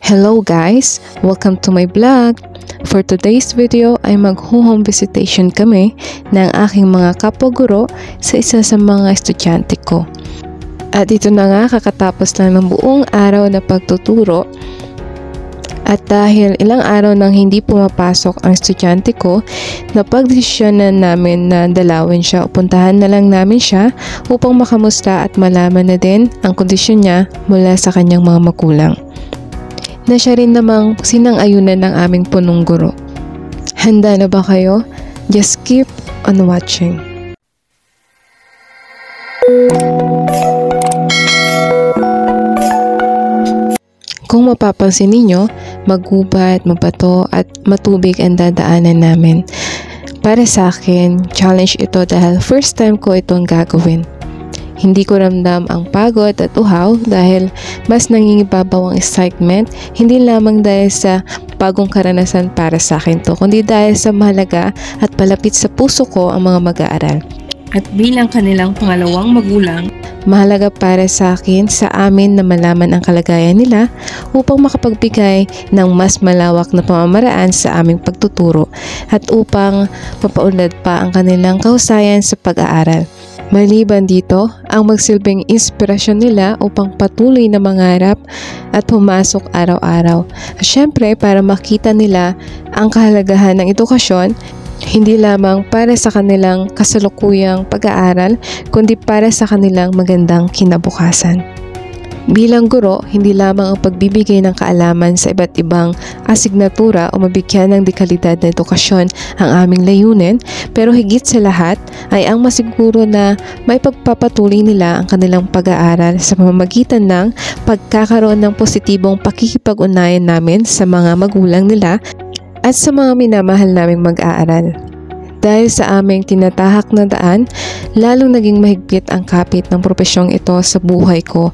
Hello guys! Welcome to my vlog! For today's video ay mag-home visitation kami ng aking mga kapwa-guro sa isa sa mga estudyante ko. At ito na nga, kakatapos lang ng buong araw na pagtuturo. At dahil ilang araw nang hindi pumapasok ang estudyante ko, napagdesisyonan namin na dalawin siya o puntahan na lang namin siya upang makamusta at malaman na din ang kondisyon niya mula sa kanyang mga magulang. Na siya rin namang sinang-ayunan ng aming punong guro. Handa na ba kayo? Just keep on watching. Kung mapapansin ninyo, magubat, mabato at matubig ang dadaanan namin. Para sa akin, challenge ito dahil first time ko itong gagawin. Hindi ko ramdam ang pagod at uhaw dahil mas nangingibabaw ang excitement, hindi lamang dahil sa bagong karanasan para sa akin to, kundi dahil sa mahalaga at palapit sa puso ko ang mga mag-aaral. At bilang kanilang pangalawang magulang, mahalaga para sa akin, sa amin na malaman ang kalagayan nila upang makapagbigay ng mas malawak na pamamaraan sa aming pagtuturo at upang mapaunlad pa ang kanilang kahusayan sa pag-aaral. Maliban dito, ang magsilbing inspirasyon nila upang patuloy na mangarap at pumasok araw-araw. At syempre, para makita nila ang kahalagahan ng edukasyon, hindi lamang para sa kanilang kasalukuyang pag-aaral, kundi para sa kanilang magandang kinabukasan. Bilang guro, hindi lamang ang pagbibigay ng kaalaman sa iba't ibang asignatura o mabigyan ng dekalidad na edukasyon ang aming layunin, pero higit sa lahat ay ang masiguro na may pagpapatuloy nila ang kanilang pag-aaral sa pamamagitan ng pagkakaroon ng positibong pakikipag-ugnayan namin sa mga magulang nila at sa mga minamahal naming mag-aaral. Dahil sa aming tinatahak na daan, lalong naging mahigpit ang kapit ng propesyong ito sa buhay ko,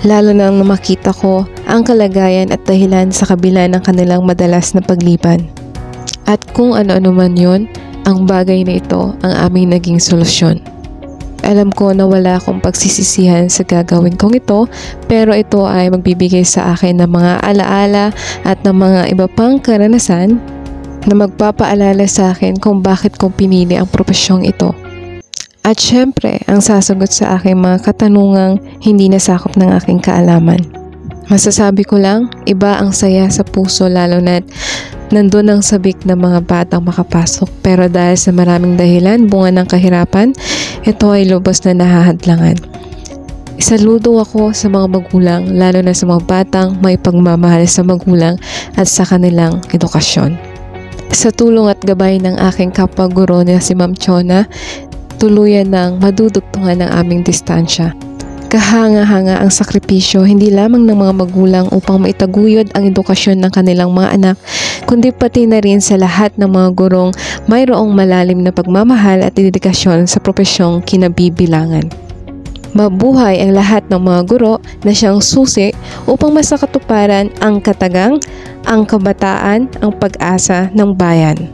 lalo nang makita ko ang kalagayan at dahilan sa kabila ng kanilang madalas na pagliban. At kung ano-ano man yun, ang bagay na ito ang aming naging solusyon. Alam ko na wala akong pagsisisihan sa gagawin kong ito, pero ito ay magbibigay sa akin ng mga alaala at ng mga iba pang karanasan na magpapaalala sa akin kung bakit ko pinili ang propesyong ito. At syempre, ang sasagot sa aking mga katanungang hindi nasakop ng aking kaalaman. Masasabi ko lang, iba ang saya sa puso lalo na't nandun ang sabik ng mga batang makapasok. Pero dahil sa maraming dahilan, bunga ng kahirapan, ito ay lubos na nahahadlangan. Isaludo ako sa mga magulang, lalo na sa mga batang may pagmamahal sa magulang at sa kanilang edukasyon. Sa tulong at gabay ng aking kapwa-guro na si Ma'am Chona, tuluyan ng madudugtungan ng aming distansya. Kahanga-hanga ang sakripisyo hindi lamang ng mga magulang upang maitaguyod ang edukasyon ng kanilang mga anak, kundi pati na rin sa lahat ng mga gurong mayroong malalim na pagmamahal at dedikasyon sa propesyong kinabibilangan. Mabuhay ang lahat ng mga guro na siyang susi upang masakatuparan ang katagang, ang kabataan, ang pag-asa ng bayan.